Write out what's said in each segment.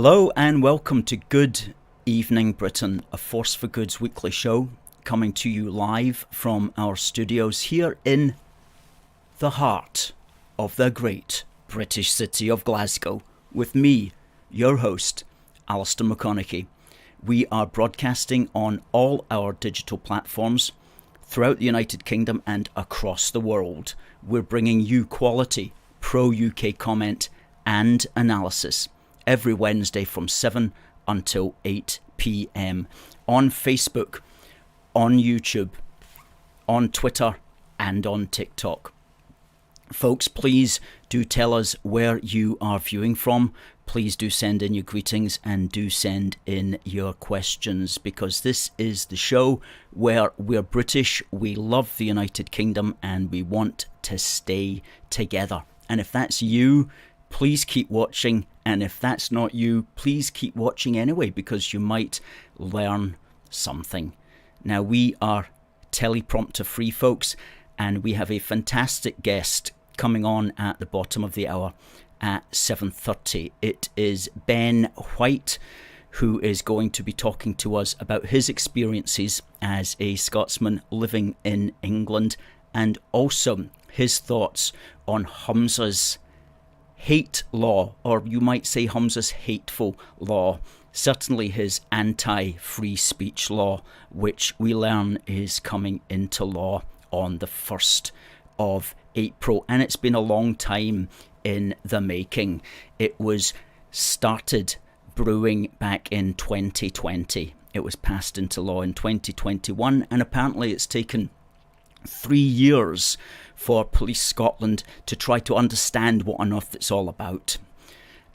Hello and welcome to Good Evening Britain, a Force for Good's weekly show, coming to you live from our studios here in the heart of the great British city of Glasgow, with me, your host, Alistair McConnachie. We are broadcasting on all our digital platforms throughout the United Kingdom and across the world. We're bringing you quality, pro-UK comment and analysis every Wednesday from 7 until 8 p.m. on Facebook, on YouTube, on Twitter and on TikTok. Folks, please do tell us where you are viewing from. Please do send in your greetings and do send in your questions, because this is the show where we're British, we love the United Kingdom and we want to stay together. And if that's you, please keep watching, and if that's not you, please keep watching anyway, because you might learn something. Now, we are teleprompter free, folks, and we have a fantastic guest coming on at the bottom of the hour at 7:30. It is Ben White, who is going to be talking to us about his experiences as a Scotsman living in England, and also his thoughts on Humza's hate law, or you might say Humza's hateful law, certainly his anti-free speech law, which we learn is coming into law on the 1st of April. And it's been a long time in the making. It was started brewing back in 2020. It was passed into law in 2021, and apparently it's taken 3 years for Police Scotland to try to understand what on earth it's all about.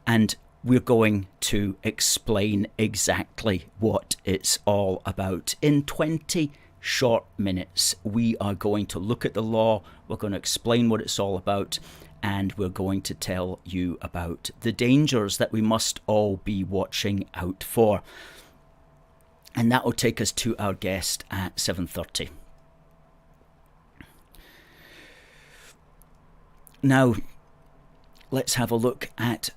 And we're going to explain exactly what it's all about. In 20 short minutes, we are going to look at the law, we're going to explain what it's all about, and we're going to tell you about the dangers that we must all be watching out for. And that will take us to our guest at 7:30. Now, let's have a look at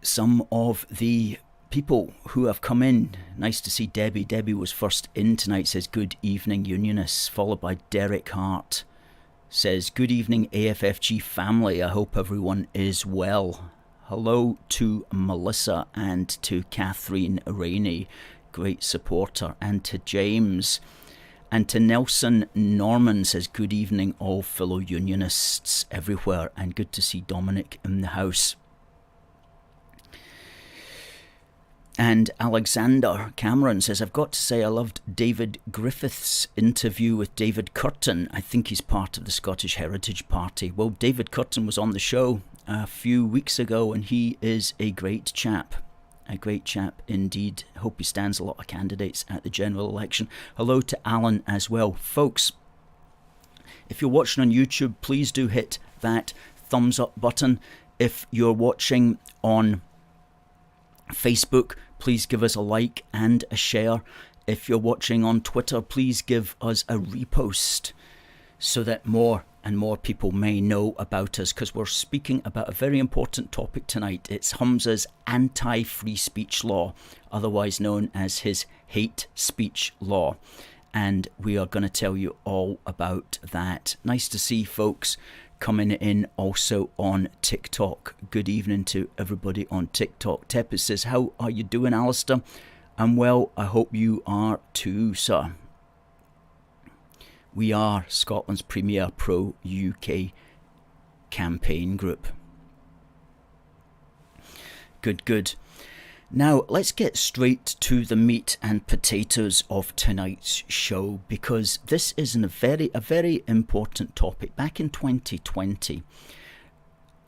some of the people who have come in. Nice to see Debbie. Debbie was first in tonight, says good evening Unionists, followed by Derek Hart. Says good evening AFFG family, I hope everyone is well. Hello to Melissa and to Catherine Rainey, great supporter, and to James. And to Nelson Norman, says good evening all fellow Unionists everywhere, and good to see Dominic in the house. And Alexander Cameron says, I've got to say I loved David Griffith's interview with David Curtin. I think he's part of the Scottish Heritage Party. Well, David Curtin was on the show a few weeks ago, and he is a great chap. A great chap indeed. Hope he stands a lot of candidates at the general election. Hello to Alan as well. Folks, if you're watching on YouTube, please do hit that thumbs up button. If you're watching on Facebook, please give us a like and a share. If you're watching on Twitter, please give us a repost so that more and more people may know about us, because we're speaking about a very important topic tonight. It's Humza's anti-free speech law, otherwise known as his hate speech law. And we are going to tell you all about that. Nice to see folks coming in also on TikTok. Good evening to everybody on TikTok. Tepis says, how are you doing, Alistair? I'm well, I hope you are too, sir. We are Scotland's premier pro-UK campaign group. Good, good. Now, let's get straight to the meat and potatoes of tonight's show, because this is a very important topic. Back in 2020,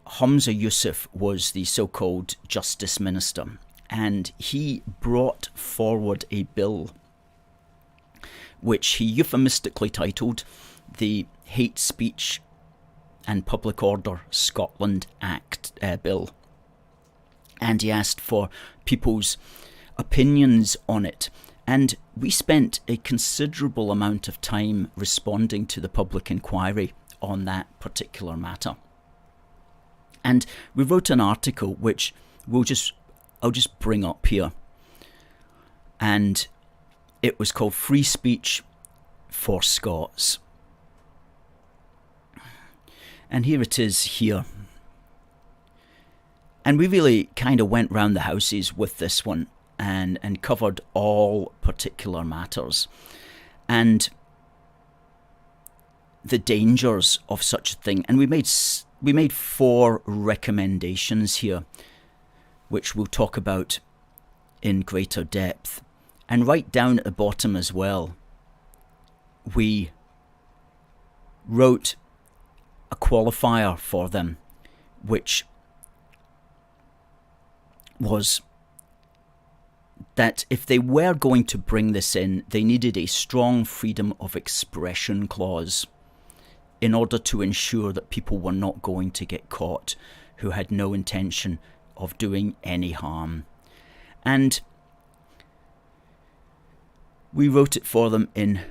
Humza Yousaf was the so-called Justice Minister, and he brought forward a bill which he euphemistically titled the Hate Speech and Public Order Scotland Act Bill. And he asked for people's opinions on it. And we spent a considerable amount of time responding to the public inquiry on that particular matter. And we wrote an article which we'll just I'll just bring up here. And it was called Free Speech for Scots. And here it is here. And we really kind of went round the houses with this one and covered all particular matters. And the dangers of such a thing. And we made 4 recommendations here, which we'll talk about in greater depth. And right down at the bottom as well, we wrote a qualifier for them, which was that if they were going to bring this in, they needed a strong freedom of expression clause in order to ensure that people were not going to get caught who had no intention of doing any harm. And we wrote it for them in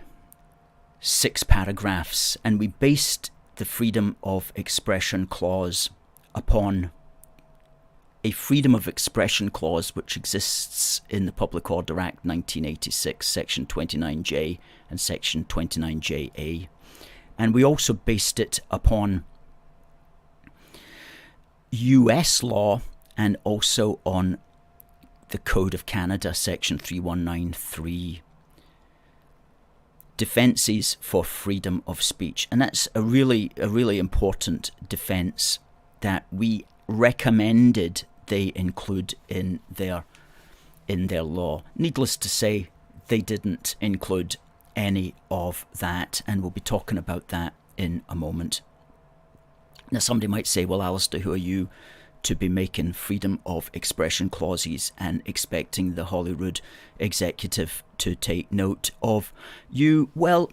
6 paragraphs, and we based the freedom of expression clause upon a freedom of expression clause which exists in the Public Order Act 1986, section 29J and section 29JA. And we also based it upon US law and also on the Code of Canada, section 3193. Defences for freedom of speech. And that's a really important defence that we recommended they include in their law. Needless to say, they didn't include any of that, and we'll be talking about that in a moment. Now somebody might say, well, Alistair, who are you to be making freedom of expression clauses and expecting the Holyrood executive to take note of you? Well,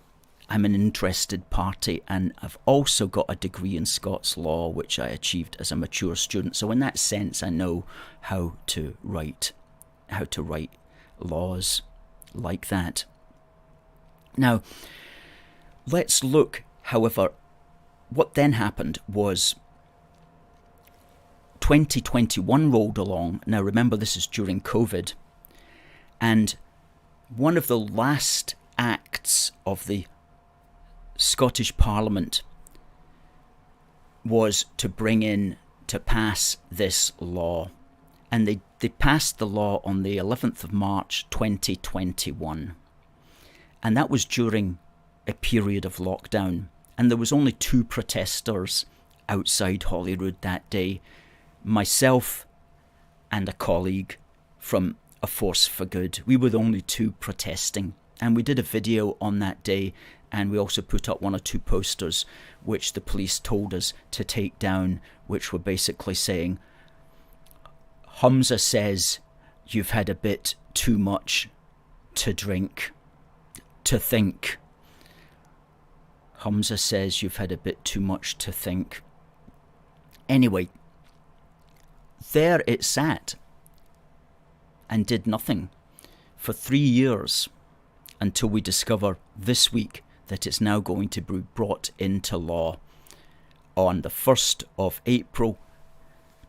I'm an interested party, and I've also got a degree in Scots law, which I achieved as a mature student. So in that sense, I know how to write laws like that. Now, let's look, however, what then happened was 2021 rolled along. Now remember, this is during COVID, and one of the last acts of the Scottish Parliament was to pass this law. And they passed the law on the 11th of March 2021. And that was during a period of lockdown. And there was only 2 protesters outside Holyrood that day. Myself and a colleague from A Force for Good. We were the only 2 protesting. And we did a video on that day, and we also put up 1 or 2 posters which the police told us to take down, which were basically saying, Humza says you've had a bit too much to drink, to think. Humza says you've had a bit too much to think. Anyway, there it sat and did nothing for 3 years until we discover this week that it's now going to be brought into law on the 1st of April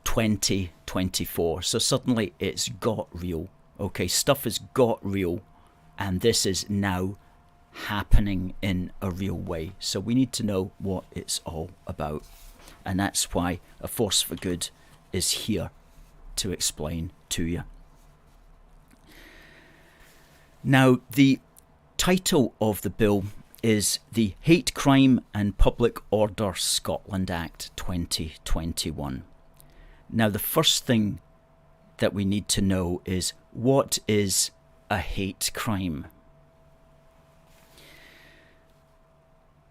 2024. So suddenly it's got real. Okay, stuff has got real, and this is now happening in a real way. So we need to know what it's all about. And that's why A Force for Good is here to explain to you. Now, the title of the bill is the Hate Crime and Public Order Scotland Act 2021. Now, the first thing that we need to know is, what is a hate crime?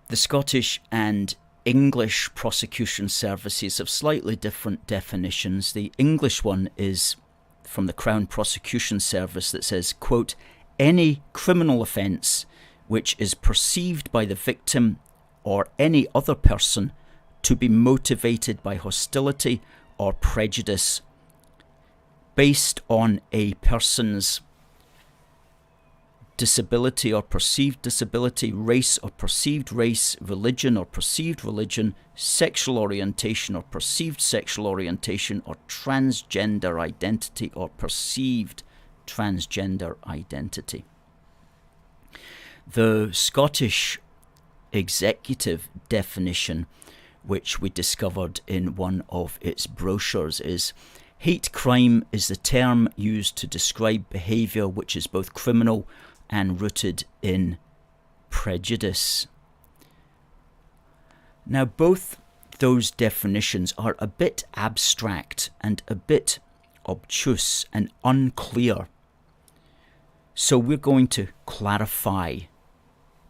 The Scottish and English prosecution services have slightly different definitions. The English one is from the Crown Prosecution Service that says, quote, any criminal offence which is perceived by the victim or any other person to be motivated by hostility or prejudice based on a person's disability or perceived disability, race or perceived race, religion or perceived religion, sexual orientation or perceived sexual orientation, or transgender identity or perceived transgender identity. The Scottish executive definition, which we discovered in one of its brochures, is: hate crime is the term used to describe behaviour which is both criminal and rooted in prejudice. Now, both those definitions are a bit abstract and a bit obtuse and unclear. So we're going to clarify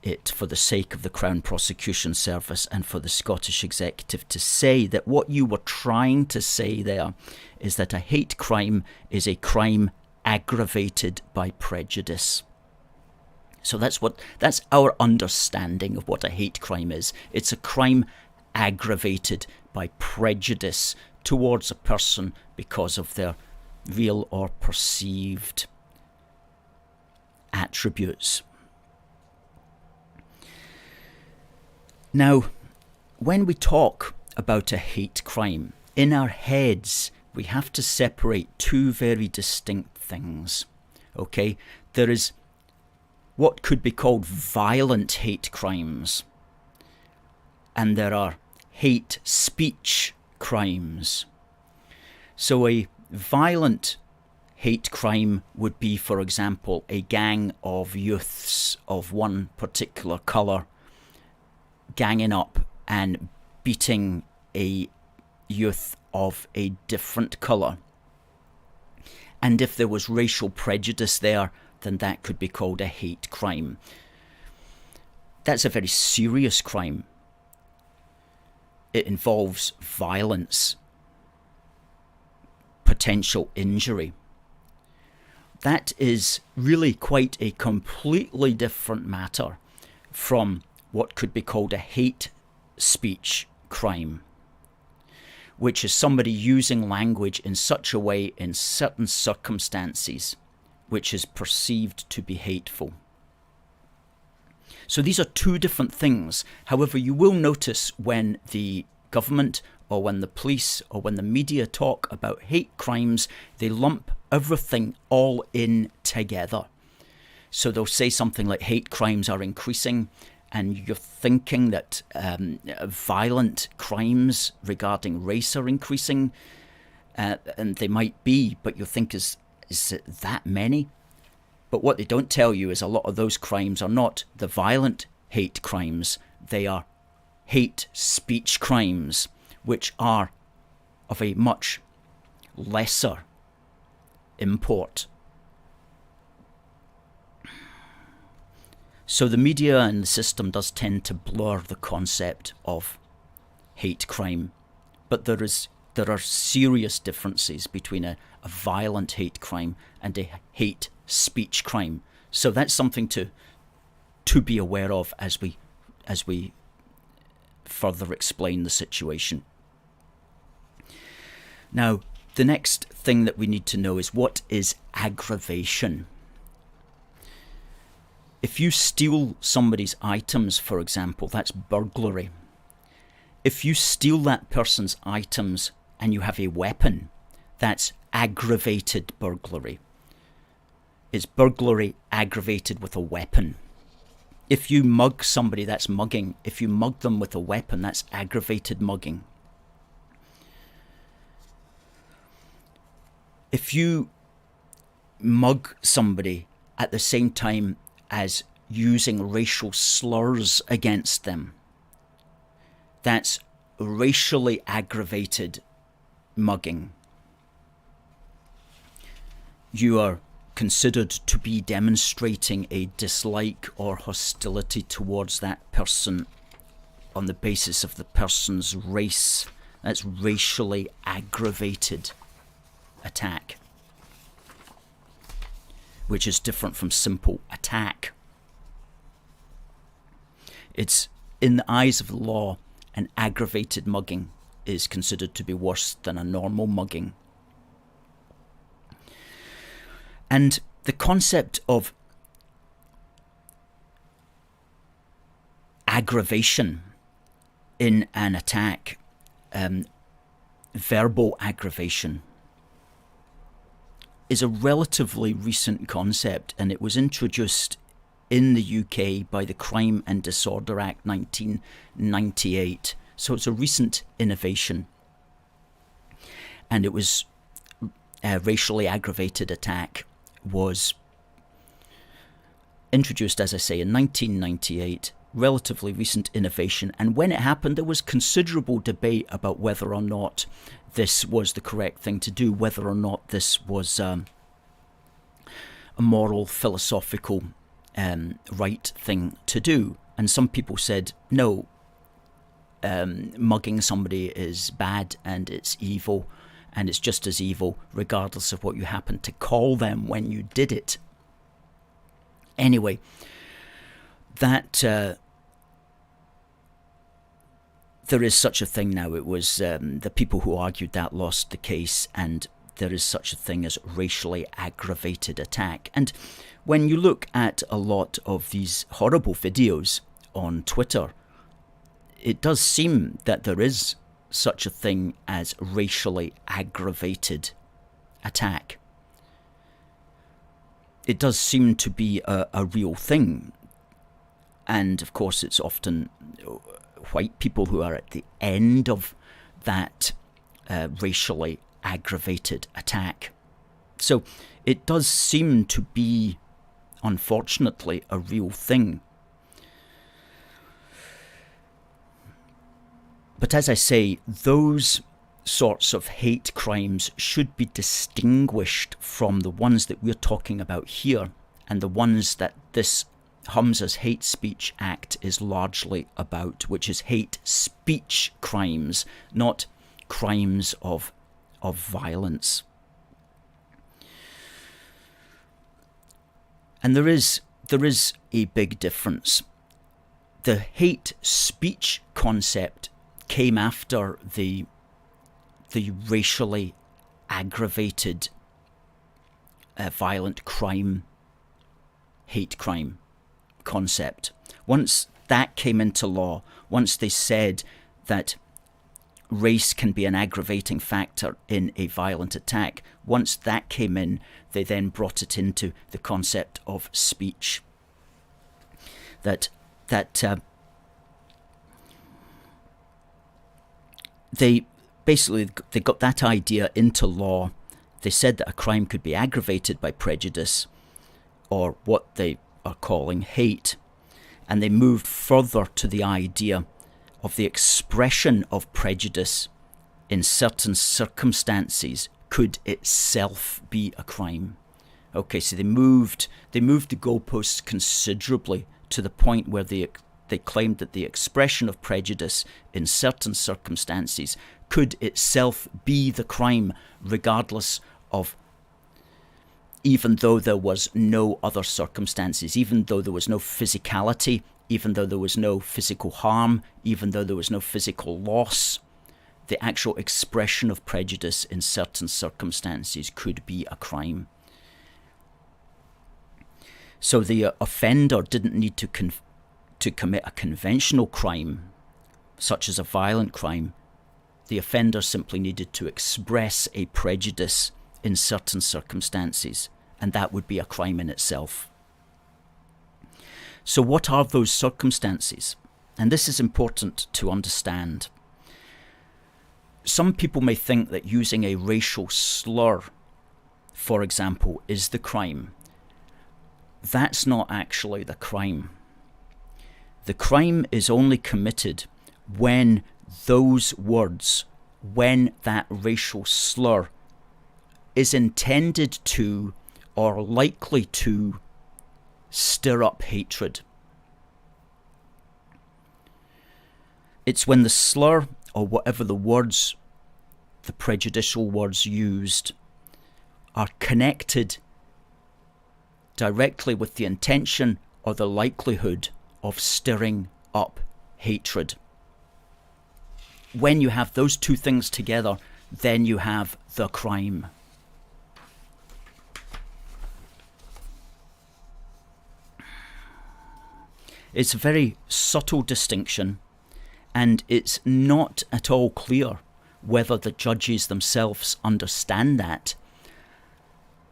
it for the sake of the Crown Prosecution Service and for the Scottish Executive, to say that what you were trying to say there is that a hate crime is a crime aggravated by prejudice. So that's our understanding of what a hate crime is. It's a crime aggravated by prejudice towards a person because of their real or perceived attributes. Now, when we talk about a hate crime, in our heads, we have to separate two very distinct things. Okay? There is what could be called violent hate crimes, and there are hate speech crimes. So a violent hate crime would be, for example, a gang of youths of one particular colour ganging up and beating a youth of a different colour. And if there was racial prejudice there, then that could be called a hate crime. That's a very serious crime. It involves violence, potential injury. That is really quite a completely different matter from what could be called a hate speech crime, which is somebody using language in such a way in certain circumstances which is perceived to be hateful. So these are two different things. However, you will notice when the government or when the police or when the media talk about hate crimes, they lump everything all in together. So they'll say something like hate crimes are increasing, and you're thinking that violent crimes regarding race are increasing, and they might be, but you think, is it that many? But what they don't tell you is a lot of those crimes are not the violent hate crimes, they are hate speech crimes, which are of a much lesser import. So the media and the system does tend to blur the concept of hate crime, but there are serious differences between a violent hate crime and a hate speech crime. So that's something to be aware of as we further explain the situation. Now, the next thing that we need to know is, what is aggravation? If you steal somebody's items, for example, that's burglary. If you steal that person's items and you have a weapon, that's aggravated burglary. It's burglary aggravated with a weapon. If you mug somebody, that's mugging. If you mug them with a weapon, that's aggravated mugging. If you mug somebody at the same time as using racial slurs against them, that's racially aggravated mugging. You are considered to be demonstrating a dislike or hostility towards that person on the basis of the person's race. That's racially aggravated attack, which is different from simple attack. It's, in the eyes of the law, an aggravated mugging is considered to be worse than a normal mugging. And the concept of aggravation in an attack, verbal aggravation, is a relatively recent concept, and it was introduced in the UK by the Crime and Disorder Act 1998. So it's a recent innovation. And it was a racially aggravated attack was introduced, as I say, in 1998, relatively recent innovation. And when it happened, there was considerable debate about whether or not this was the correct thing to do, whether or not this was a moral, philosophical, right thing to do. And some people said, no, mugging somebody is bad and it's evil, and it's just as evil regardless of what you happen to call them when you did it. Anyway, that there is such a thing now. It was the people who argued that lost the case, and there is such a thing as racially aggravated attack. And when you look at a lot of these horrible videos on Twitter, it does seem that there is such a thing as racially aggravated attack. It does seem to be a real thing. And of course, it's often white people who are at the end of that racially aggravated attack. So it does seem to be, unfortunately, a real thing. But as I say, those sorts of hate crimes should be distinguished from the ones that we're talking about here, and the ones that this Humza's Hate Speech Act is largely about, which is hate speech crimes, not crimes of violence. And there is a big difference. The hate speech concept came after the racially aggravated violent crime, hate crime concept. Once that came into law, once they said that race can be an aggravating factor in a violent attack, once that came in, they then brought it into the concept of speech. They got that idea into law. They said that a crime could be aggravated by prejudice, or what they are calling hate, and they moved further to the idea of the expression of prejudice in certain circumstances could itself be a crime. Okay, so they moved the goalposts considerably to the point where they claimed that the expression of prejudice in certain circumstances could itself be the crime, regardless of, even though there was no other circumstances, even though there was no physicality, even though there was no physical harm, even though there was no physical loss, the actual expression of prejudice in certain circumstances could be a crime. So the offender didn't need to commit a conventional crime, such as a violent crime. The offender simply needed to express a prejudice in certain circumstances, and that would be a crime in itself. So what are those circumstances? And this is important to understand. Some people may think that using a racial slur, for example, is the crime. That's not actually the crime. The crime is only committed when those words, when that racial slur is intended to or likely to stir up hatred. It's when the slur, or whatever the words, the prejudicial words used, are connected directly with the intention or the likelihood of stirring up hatred. When you have those two things together, then you have the crime. It's a very subtle distinction, and it's not at all clear whether the judges themselves understand that.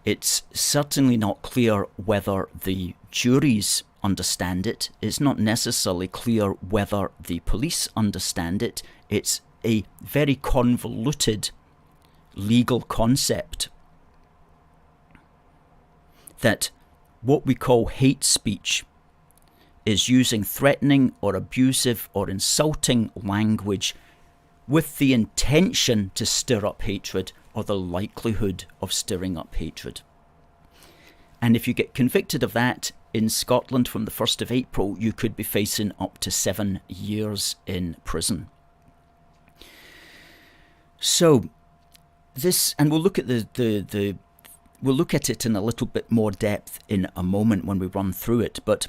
It's certainly not clear whether the juries understand it. It's not necessarily clear whether the police understand it. It's a very convoluted legal concept that what we call hate speech is using threatening or abusive or insulting language with the intention to stir up hatred or the likelihood of stirring up hatred. And if you get convicted of that in Scotland from the 1st of April, you could be facing up to 7 years in prison. So this, and we'll look at we'll look at it in a little bit more depth in a moment when we run through it, but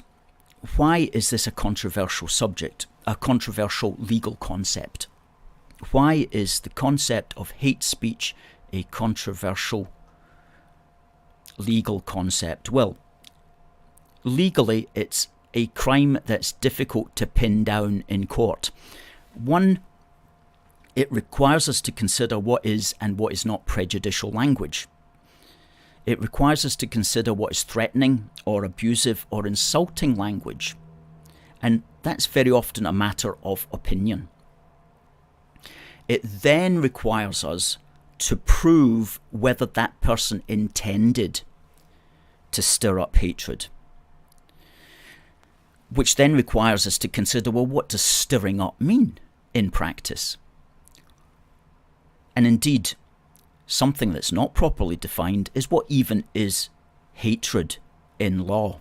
why is this a controversial subject, a controversial legal concept? Why is the concept of hate speech a controversial legal concept? Well, legally, it's a crime that's difficult to pin down in court. One, it requires us to consider what is and what is not prejudicial language. It requires us to consider what is threatening or abusive or insulting language. And that's very often a matter of opinion. It then requires us to prove whether that person intended to stir up hatred, which then requires us to consider, well, what does stirring up mean in practice? And indeed, something that's not properly defined is what even is hatred in law.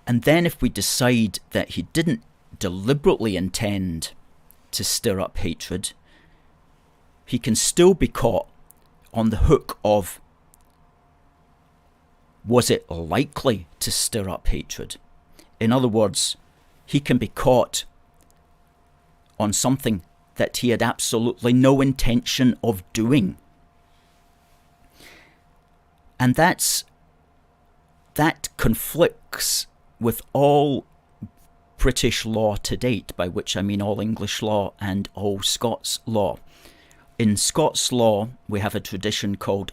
And then if we decide that he didn't deliberately intend to stir up hatred, he can still be caught on the hook of, was it likely to stir up hatred? In other words, he can be caught on something that he had absolutely no intention of doing. And that conflicts with all British law to date, by which I mean all English law and all Scots law. In Scots law, we have a tradition called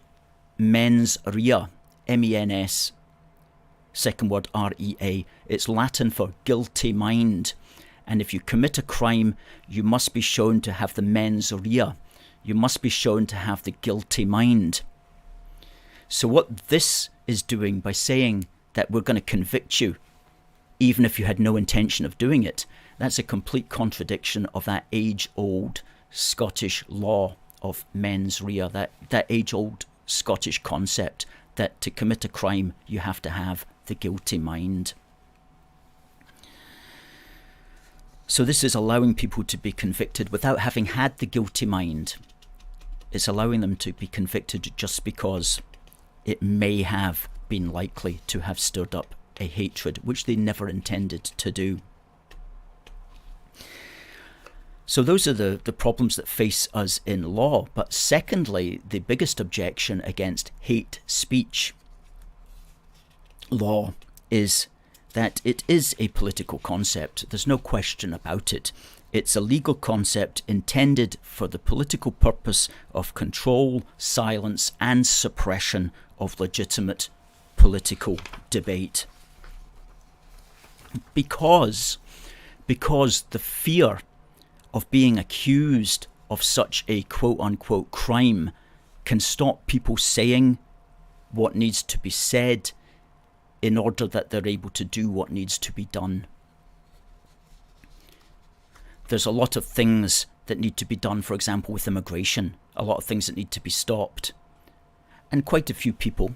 mens rea, M-E-N-S, second word R-E-A. It's Latin for guilty mind. And if you commit a crime, you must be shown to have the mens rea. You must be shown to have the guilty mind. So what this is doing by saying that we're going to convict you, even if you had no intention of doing it, that's a complete contradiction of that age-old Scottish law of mens rea, that age-old Scottish concept that to commit a crime, you have to have the guilty mind. So this is allowing people to be convicted without having had the guilty mind. It's allowing them to be convicted just because it may have been likely to have stirred up a hatred, which they never intended to do. So those are the problems that face us in law. But secondly, the biggest objection against hate speech law is that it is a political concept. There's no question about it. It's a legal concept intended for the political purpose of control, silence, and suppression of legitimate political debate. Because the fear of being accused of such a quote-unquote crime can stop people saying what needs to be said in order that they're able to do what needs to be done. There's a lot of things that need to be done, for example, with immigration, a lot of things that need to be stopped. And quite a few people,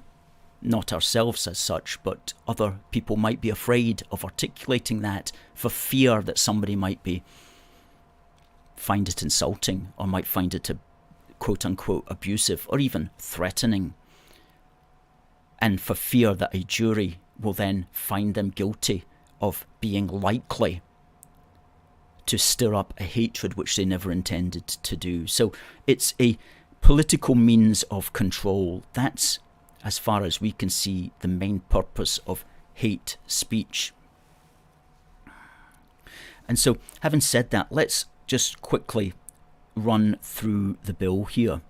not ourselves as such, but other people might be afraid of articulating that for fear that somebody might find it insulting or might find it quote-unquote abusive or even threatening. And for fear that a jury will then find them guilty of being likely to stir up a hatred which they never intended to do. So it's a political means of control. That's, as far as we can see, the main purpose of hate speech. And so, having said that, let's just quickly run through the bill here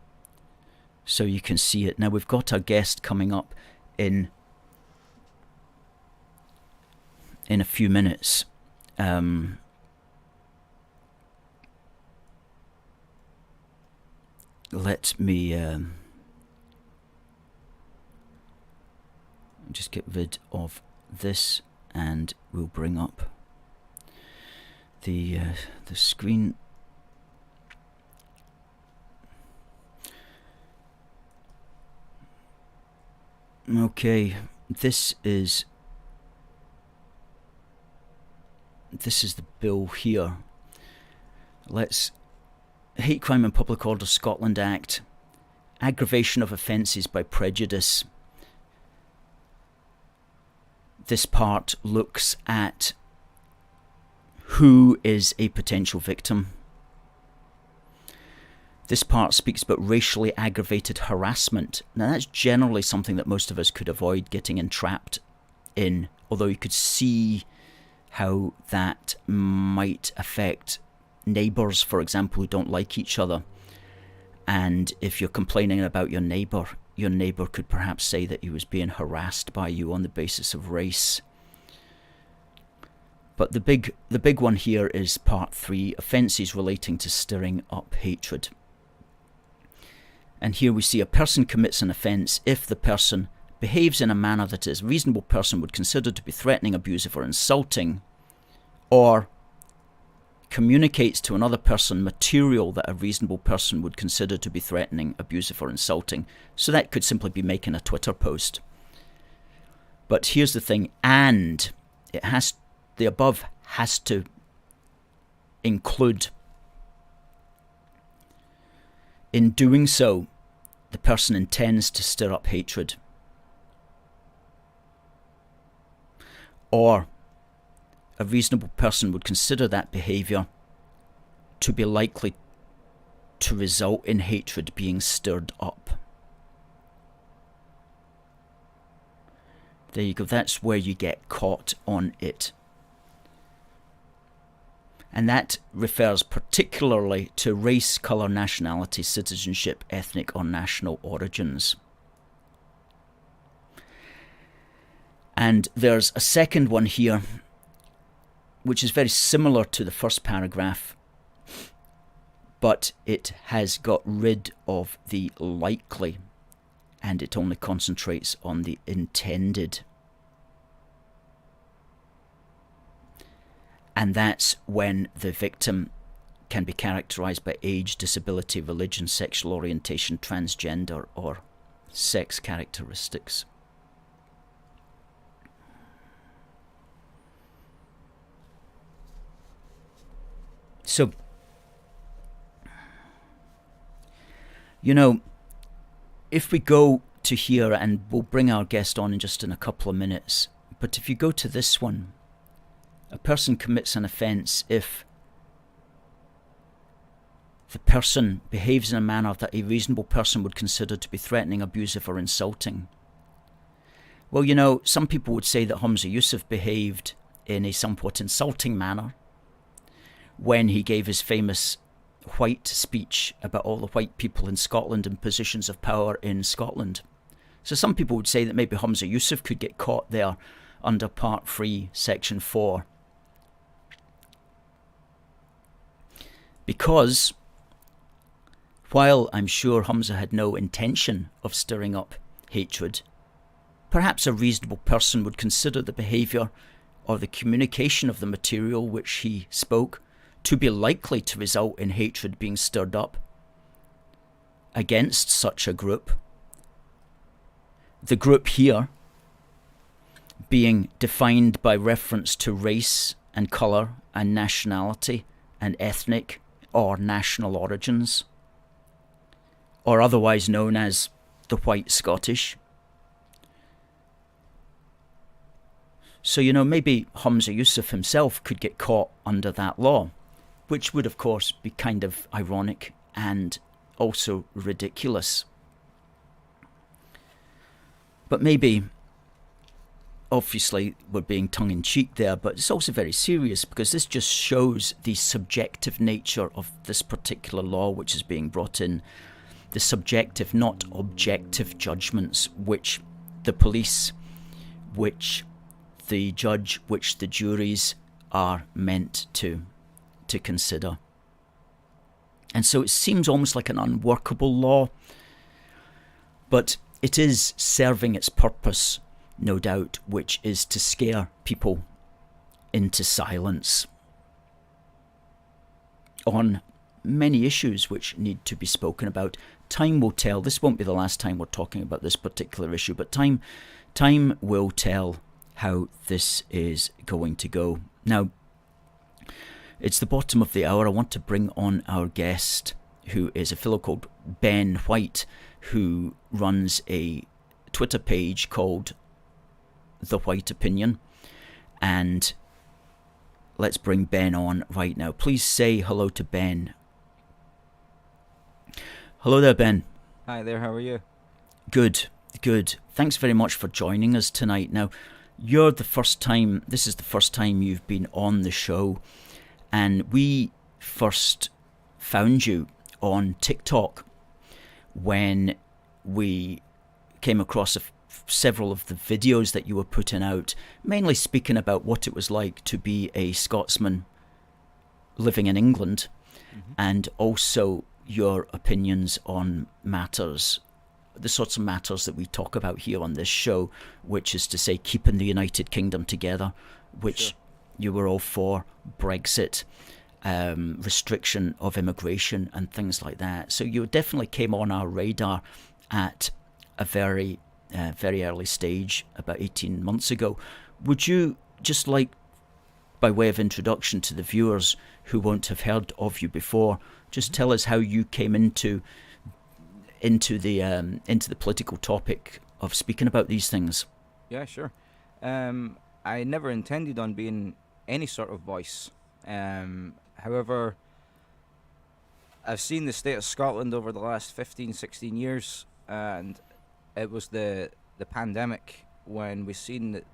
so you can see it. Now, we've got our guest coming up in a few minutes. Let me just get rid of this, and we'll bring up the screen. Okay, this is the bill here. Let's Hate Crime and Public Order Scotland Act, aggravation of offences by prejudice. This part looks at who is a potential victim. This part speaks about racially aggravated harassment. Now, that's generally something that most of us could avoid getting entrapped in, although you could see how that might affect neighbours, for example, who don't like each other. And if you're complaining about your neighbour could perhaps say that he was being harassed by you on the basis of race. But the big one here is part 3, offences relating to stirring up hatred. And here we see a person commits an offence if the person behaves in a manner that a reasonable person would consider to be threatening, abusive or insulting, or communicates to another person material that a reasonable person would consider to be threatening, abusive or insulting. So that could simply be making a Twitter post. But here's the thing, and the above has to include, in doing so, the person intends to stir up hatred, or a reasonable person would consider that behaviour to be likely to result in hatred being stirred up. There you go, that's where you get caught on it. And that refers particularly to race, colour, nationality, citizenship, ethnic or national origins. And there's a second one here, which is very similar to the first paragraph, but it has got rid of the likely, and it only concentrates on the intended. And that's when the victim can be characterised by age, disability, religion, sexual orientation, transgender, or sex characteristics. So, you know, if we go to here, and we'll bring our guest on in just in a couple of minutes, but if you go to this one, a person commits an offence if the person behaves in a manner that a reasonable person would consider to be threatening, abusive or insulting. Well, you know, some people would say that Humza Yousaf behaved in a somewhat insulting manner when he gave his famous white speech about all the white people in Scotland and positions of power in Scotland. So some people would say that maybe Humza Yousaf could get caught there under Part 3, Section 4. Because while I'm sure Humza had no intention of stirring up hatred, perhaps a reasonable person would consider the behaviour or the communication of the material which he spoke to be likely to result in hatred being stirred up against such a group. The group here being defined by reference to race and colour and nationality and ethnic or national origins, or otherwise known as the white Scottish. So, you know, maybe Humza Yousaf himself could get caught under that law, which would of course be kind of ironic and also ridiculous. But maybe obviously we're being tongue-in-cheek there, but it's also very serious, because this just shows the subjective nature of this particular law which is being brought in. The subjective, not objective judgments which the police, which the judge, which the juries are meant to consider. And so it seems almost like an unworkable law, but it is serving its purpose, no doubt, which is to scare people into silence on many issues which need to be spoken about. Time will tell. This won't be the last time we're talking about this particular issue, but time will tell how this is going to go. Now, it's the bottom of the hour. I want to bring on our guest, who is a fellow called Ben White, who runs a Twitter page called TheWhiteOpinion. And let's bring Ben on right now. Please say hello to Ben. Hello there, Ben. Hi there, how are you? Good. Thanks very much for joining us tonight. Now, this is the first time you've been on the show, and we first found you on TikTok when we came across several of the videos that you were putting out, mainly speaking about what it was like to be a Scotsman living in England, and also your opinions on matters, the sorts of matters that we talk about here on this show, which is to say keeping the United Kingdom together, which Sure. You were all for, Brexit, restriction of immigration and things like that. So you definitely came on our radar at a very early stage, about 18 months ago. Would you just like, by way of introduction to the viewers who won't have heard of you before, just tell us how you came into the political topic of speaking about these things? Yeah, sure. I never intended on being any sort of voice. However, I've seen the state of Scotland over the last 15, 16 years, and it was the pandemic when we seen that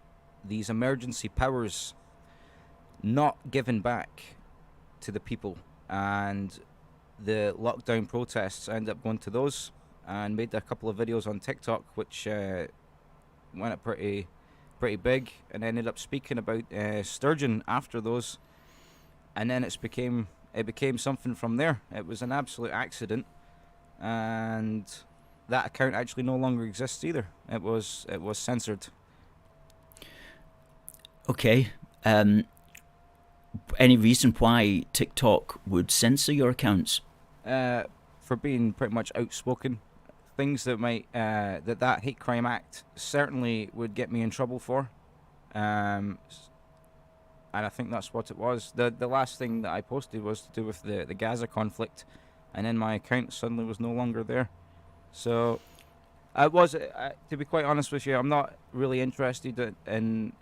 these emergency powers not given back to the people, and the lockdown protests. I ended up going to those and made a couple of videos on TikTok, which went up pretty big, and ended up speaking about sturgeon after those, and then it became something from there. It was an absolute accident, and that account actually no longer exists either. It was censored. Okay. Any reason why TikTok would censor your accounts? For being pretty much outspoken, things that might that hate crime act certainly would get me in trouble for, and I think that's what it was. The last thing that I posted was to do with the Gaza conflict, and then my account suddenly was no longer there. So to be quite honest with you, I'm not really interested in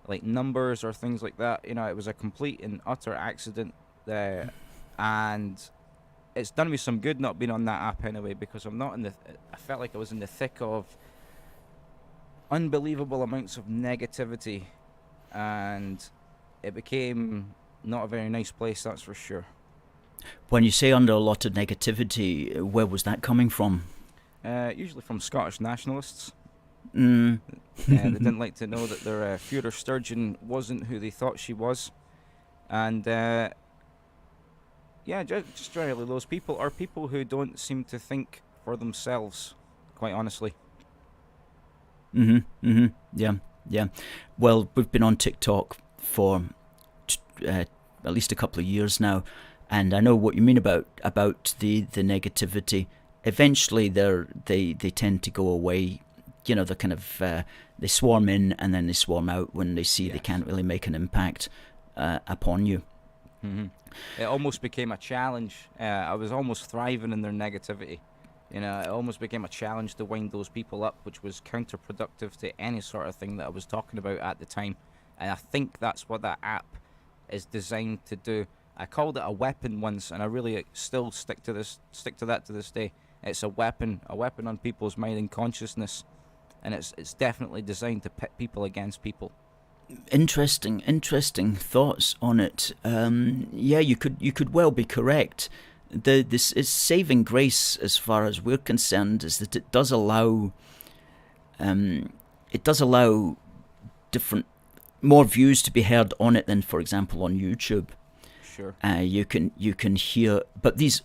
like numbers or things like that. You know, it was a complete and utter accident there, and it's done me some good not being on that app anyway, because I felt like I was in the thick of unbelievable amounts of negativity, and it became not a very nice place, that's for sure. When you say under a lot of negativity, where was that coming from? Usually from Scottish nationalists. Mm. They didn't like to know that their Führer Sturgeon wasn't who they thought she was, and just generally those people are people who don't seem to think for themselves, quite honestly. Yeah. Well, we've been on TikTok for at least a couple of years now, and I know what you mean about the negativity. Eventually, they tend to go away. You know, they're kind of they swarm in and then they swarm out when they see they can't really make an impact upon you. Mm-hmm. It almost became a challenge. I was almost thriving in their negativity. You know, it almost became a challenge to wind those people up, which was counterproductive to any sort of thing that I was talking about at the time. And I think that's what that app is designed to do. I called it a weapon once, and I really still stick to that to this day. It's a weapon on people's mind and consciousness. and it's definitely designed to pit people against people. Interesting thoughts on it. Yeah, you could well be correct. This is saving grace as far as we're concerned, is that it does allow different, more views to be heard on it than, for example, on YouTube. Sure. You can hear, but these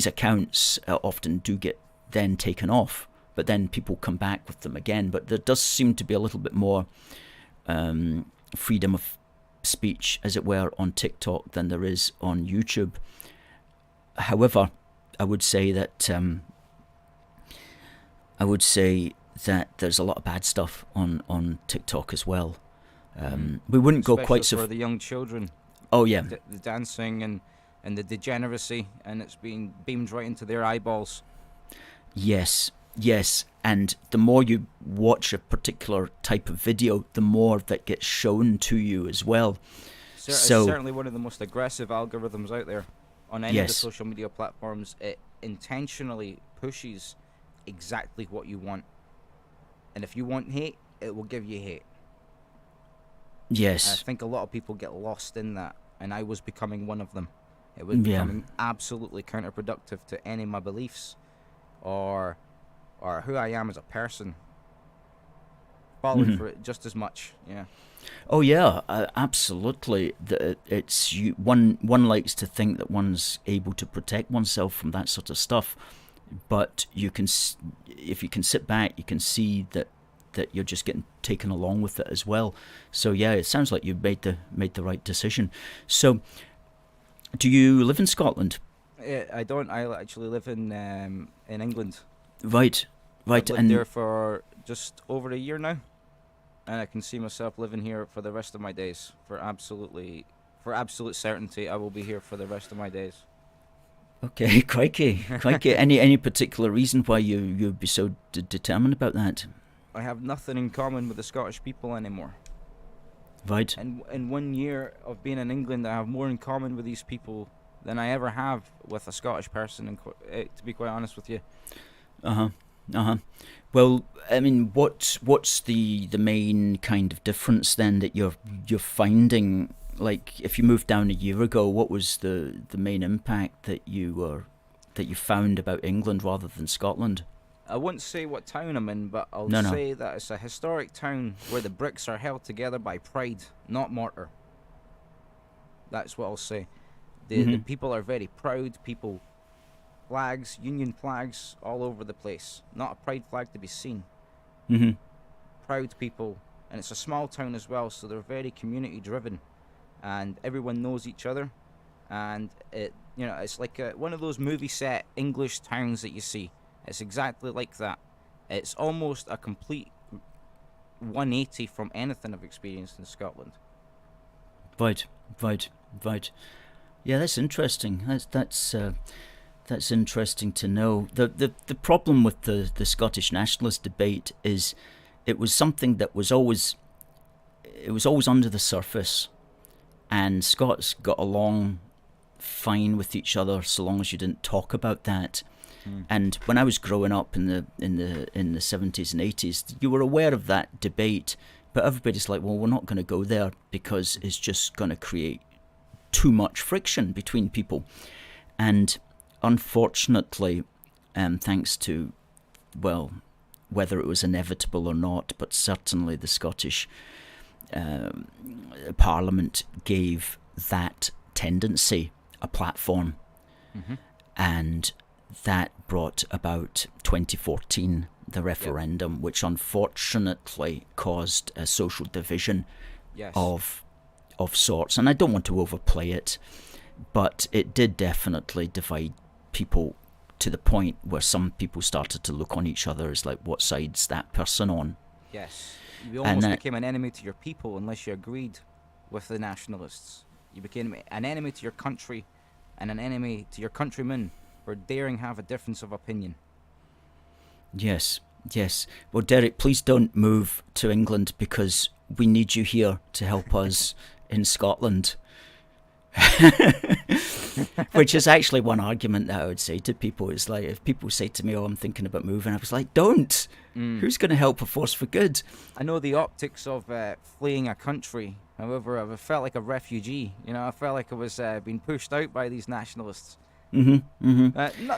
accounts often do get then taken off, but then people come back with them again. But there does seem to be a little bit more freedom of speech, as it were, on TikTok than there is on YouTube. However, I would say that there's a lot of bad stuff on TikTok as well. We wouldn't Especially go quite so for the young children. Oh yeah, the dancing and the degeneracy, and it's being beamed right into their eyeballs. Yes, and the more you watch a particular type of video, the more that gets shown to you as well. It's certainly one of the most aggressive algorithms out there on any of the social media platforms. It intentionally pushes exactly what you want, and if you want hate, it will give you hate. Yes. And I think a lot of people get lost in that, and I was becoming one of them. It was becoming absolutely counterproductive to any of my beliefs or who I am as a person. Falling for it just as much, yeah. Oh yeah, absolutely. It's you. One likes to think that one's able to protect oneself from that sort of stuff, but if you can sit back, you can see that you're just getting taken along with it as well. So yeah, it sounds like you've made the right decision. So, do you live in Scotland? I don't. I actually live in England. Right. I've lived there for just over a year now, and I can see myself living here for the rest of my days. For absolute certainty, I will be here for the rest of my days. Okay, crikey. Any particular reason why you'd be so determined about that? I have nothing in common with the Scottish people anymore. Right. And in 1 year of being in England, I have more in common with these people than I ever have with a Scottish person, to be quite honest with you. Well, I mean, what's the main kind of difference then that you're finding? Like, if you moved down a year ago, what was the main impact that you found about England rather than Scotland? I won't say what town I'm in, but I'll say that it's a historic town where the bricks are held together by pride, not mortar. That's what I'll say. The people are very proud. People, flags, Union flags, all over the place. Not a pride flag to be seen. Proud people, and it's a small town as well, so they're very community driven, and everyone knows each other, and it's like one of those movie set English towns that you see. It's exactly like that. It's almost a complete 180 from anything I've experienced in Scotland. Right. Yeah, that's interesting. That's interesting to know. The problem with the Scottish nationalist debate is it was something that was always under the surface, and Scots got along fine with each other so long as you didn't talk about that. And when I was growing up in the 70s and 80s, you were aware of that debate, but everybody's like, well, we're not going to go there because it's just going to create too much friction between people. And unfortunately, thanks to, well, whether it was inevitable or not, but certainly the Scottish Parliament gave that tendency a platform. And that brought about 2014, the referendum, which unfortunately caused a social division of sorts. And I don't want to overplay it, but it did definitely divide people to the point where some people started to look on each other as like, what side's that person on? Yes. You almost became an enemy to your people unless you agreed with the nationalists. You became an enemy to your country and an enemy to your countrymen for daring have a difference of opinion. Yes. Well, Derek, please don't move to England because we need you here to help us in Scotland. Which is actually one argument that I would say to people. Is like, if people say to me, "Oh, I'm thinking about moving," I was like, "Don't. Who's going to help a force for good?" I know the optics of fleeing a country. However, I felt like a refugee. I felt like I was being pushed out by these nationalists. Not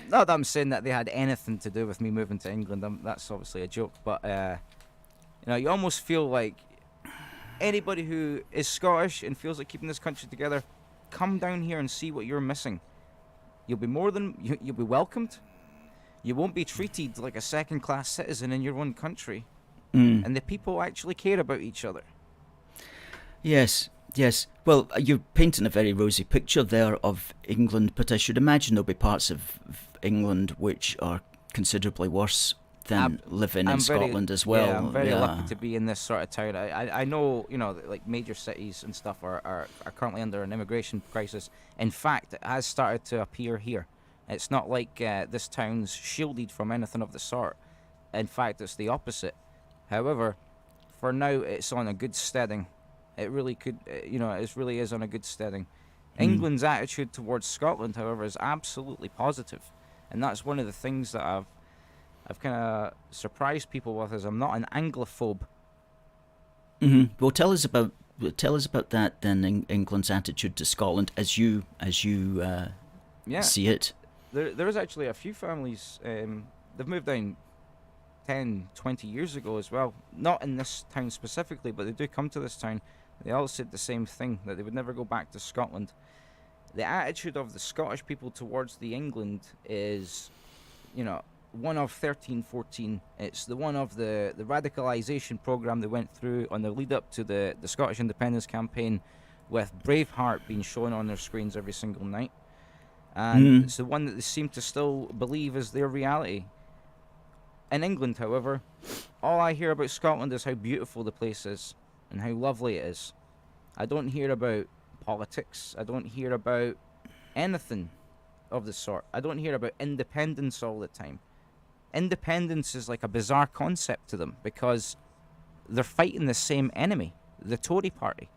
that I'm saying that they had anything to do with me moving to England. That's obviously a joke. But you almost feel like anybody who is Scottish and feels like keeping this country together, come down here and see what you're missing. You'll be you'll be welcomed. You won't be treated like a second-class citizen in your own country. And the people actually care about each other. Yes. Well, you're painting a very rosy picture there of England, but I should imagine there'll be parts of England which are considerably worse than living in Scotland as well. Yeah, I'm very lucky to be in this sort of town. I know, like major cities and stuff are currently under an immigration crisis. In fact, it has started to appear here. It's not like this town's shielded from anything of the sort. In fact, it's the opposite. However, for now, it's on a good steading. It really could, it really is on a good steading. England's attitude towards Scotland, however, is absolutely positive, and that's one of the things that I've kind of surprised people with. Is I'm not an Anglophobe. Well, tell us about that then. England's attitude to Scotland, as you see it. There is actually a few families. They've moved down 10, 20 years ago as well. Not in this town specifically, but they do come to this town. They all said the same thing, that they would never go back to Scotland. The attitude of the Scottish people towards the England is, one of 1314. It's the one of the radicalisation programme they went through on the lead up to the Scottish independence campaign, with Braveheart being shown on their screens every single night. And it's the one that they seem to still believe is their reality. In England, however, all I hear about Scotland is how beautiful the place is and how lovely it is. I don't hear about politics. I don't hear about anything of the sort. I don't hear about independence all the time. Independence is like a bizarre concept to them because they're fighting the same enemy, the Tory party.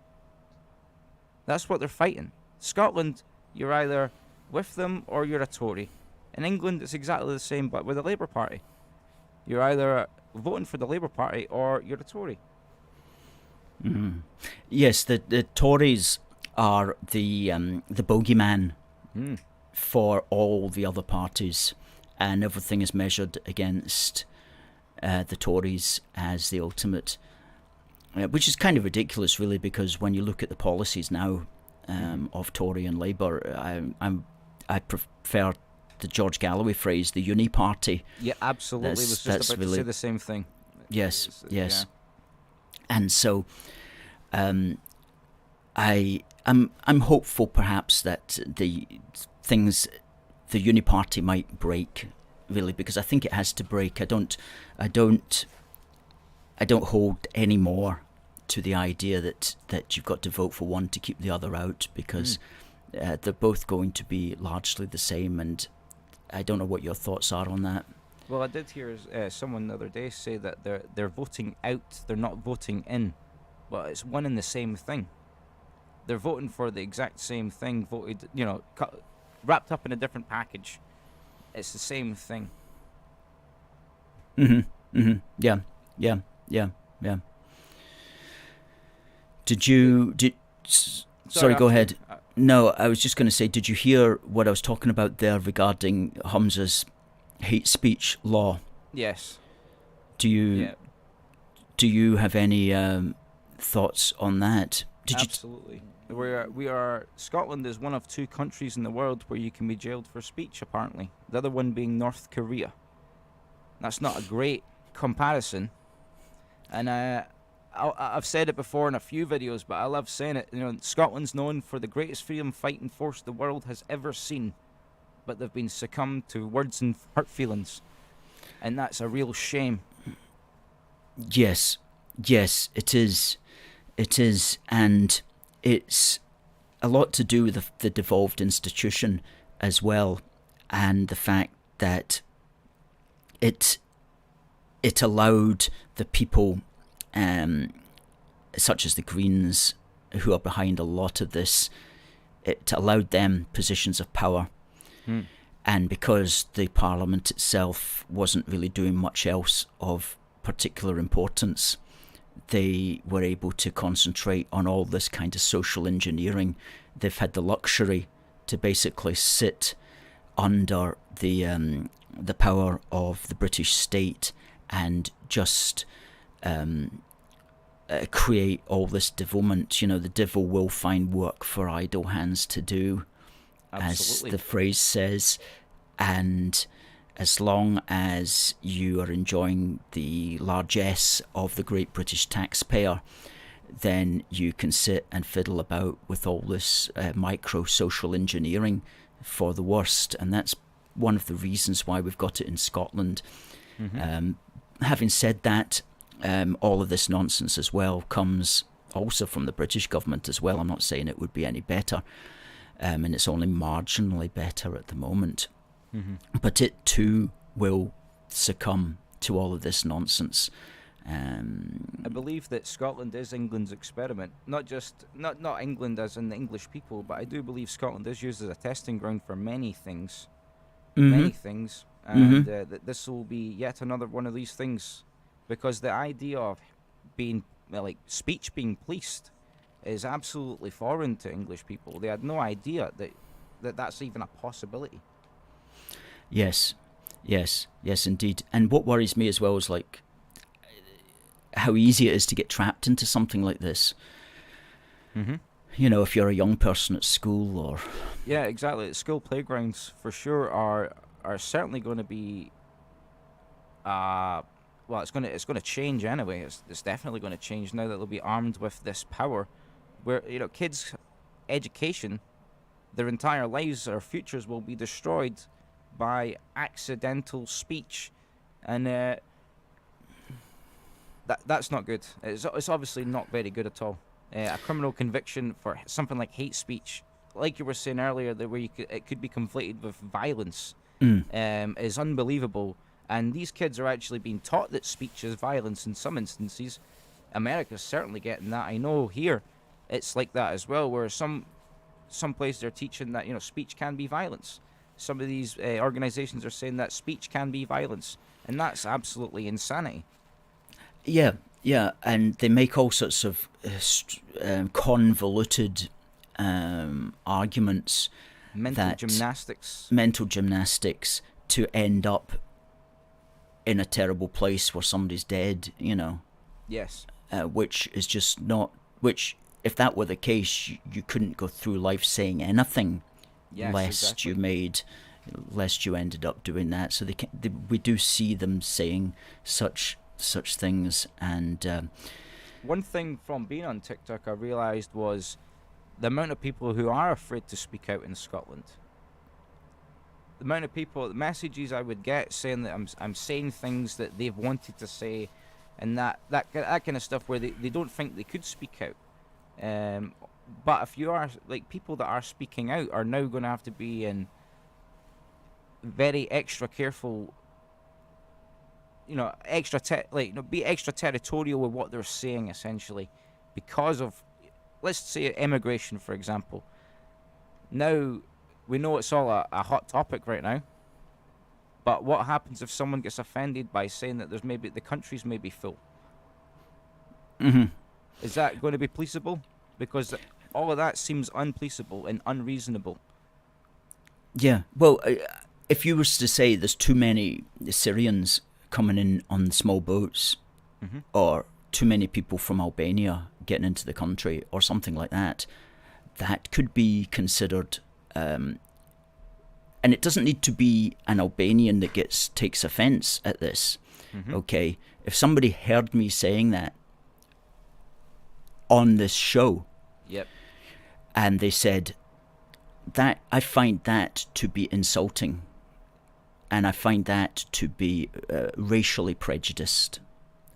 That's what they're fighting. Scotland, you're either with them or you're a Tory. In England, it's exactly the same, but with the Labour Party. You're either voting for the Labour Party or you're a Tory. Yes, the Tories are the bogeyman for all the other parties, and everything is measured against the Tories as the ultimate, which is kind of ridiculous, really, because when you look at the policies now of Tory and Labour, I prefer the George Galloway phrase, the uni party. Yeah, absolutely. I was just about to say the same thing. Yes. Yeah. And so, I'm hopeful perhaps that the uni party might break, really, because I think it has to break. I don't hold any more to the idea that you've got to vote for one to keep the other out, because they're both going to be largely the same, and I don't know what your thoughts are on that. Well, I did hear someone the other day say that they're voting out, they're not voting in, but it's one and the same thing. They're voting for the exact same thing, wrapped up in a different package. It's the same thing. Yeah. Sorry, go ahead. No, I was just going to say, did you hear what I was talking about there regarding Humza's hate speech law? Yes. Do you have any thoughts on that? Absolutely. Scotland is one of 2 countries in the world where you can be jailed for speech, apparently. The other one being North Korea. That's not a great comparison. And I've said it before in a few videos, but I love saying it. Scotland's known for the greatest freedom fighting force the world has ever seen, but they've been succumbed to words and hurt feelings, and that's a real shame. Yes, it is, and it's a lot to do with the devolved institution as well, and the fact that it allowed the people, such as the Greens, who are behind a lot of this, it allowed them positions of power. And because the Parliament itself wasn't really doing much else of particular importance, they were able to concentrate on all this kind of social engineering. They've had the luxury to basically sit under the power of the British state and just create all this devilment. You know, the devil will find work for idle hands to do, Absolutely. as the phrase says. And as long as you are enjoying the largesse of the great British taxpayer, then you can sit and fiddle about with all this micro-social engineering for the worst. And that's one of the reasons why we've got it in Scotland. Having said that, all of this nonsense as well comes also from the British government as well. I'm not saying it would be any better, and it's only marginally better at the moment. But it too will succumb to all of this nonsense. I believe that Scotland is England's experiment, not England as in the English people, but I do believe Scotland is used as a testing ground for many things, and that this will be yet another one of these things, because the idea of being speech being policed is absolutely foreign to English people. They had no idea that that's even a possibility. Yes, indeed. And what worries me as well is how easy it is to get trapped into something like this. You know, if you're a young person at school or... Yeah, exactly. School playgrounds for sure are certainly going to be... well, it's going to change anyway. It's definitely going to change now that they'll be armed with this power, where kids' education, their entire lives or futures will be destroyed by accidental speech, and that's not good. It's obviously not very good at all. A criminal conviction for something like hate speech, like you were saying earlier, where it could be conflated with violence, is unbelievable. And these kids are actually being taught that speech is violence in some instances. America's certainly getting that. I know here it's like that as well, where some places they're teaching that speech can be violence. Some of these organizations are saying that speech can be violence, and that's absolutely insanity. Yeah, and they make all sorts of convoluted arguments, mental gymnastics to end up in a terrible place where somebody's dead, Yes. Which is just not... Which, if that were the case, you couldn't go through life saying anything. Yes, lest you ended up doing that. So we do see them saying such things. And one thing from being on TikTok I realised was the amount of people who are afraid to speak out in Scotland. The amount of people, the messages I would get saying that I'm saying things that they've wanted to say, and that kind of stuff where they don't think they could speak out. But if you are people that are speaking out are now going to have to be in very extra careful, be extra territorial with what they're saying, essentially, because of, let's say, immigration, for example. Now we know it's all a hot topic right now, but what happens if someone gets offended by saying that the countries may be full? Is that going to be policeable? Because all of that seems unpoliceable and unreasonable. Yeah, well, if you was to say there's too many Syrians coming in on small boats, or too many people from Albania getting into the country, or something like that, that could be considered... and it doesn't need to be an Albanian that takes offence at this. Okay, if somebody heard me saying that on this show, and they said that, I find that to be insulting, and I find that to be racially prejudiced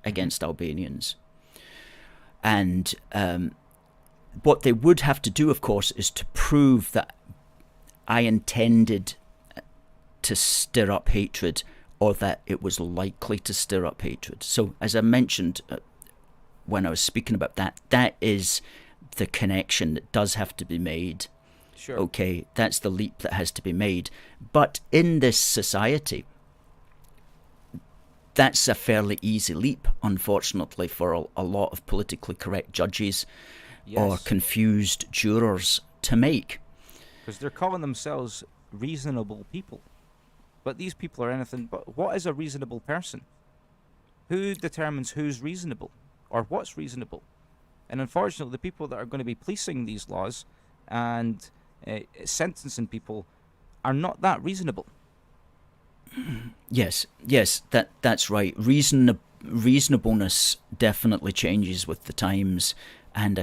against Albanians. And what they would have to do, of course, is to prove that I intended to stir up hatred, or that it was likely to stir up hatred. So, as I mentioned when I was speaking about that, that is the connection that does have to be made. Sure. Okay, that's the leap that has to be made. But in this society, that's a fairly easy leap, unfortunately, for a lot of politically correct judges or Yes. confused jurors to make. Because they're calling themselves reasonable people. But these people are anything but. What is a reasonable person? Who determines who's reasonable? Or what's reasonable? And unfortunately, the people that are going to be policing these laws and sentencing people are not that reasonable. Yes, that's right. Reasonableness definitely changes with the times, and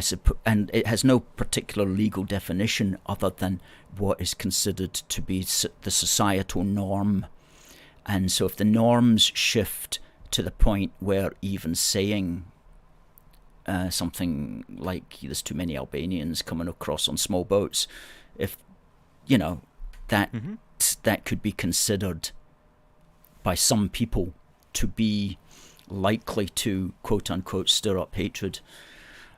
and it has no particular legal definition other than what is considered to be the societal norm. And so, if the norms shift to the point where even saying something like "there's too many Albanians coming across on small boats," if you know that that could be considered by some people to be likely to quote unquote stir up hatred,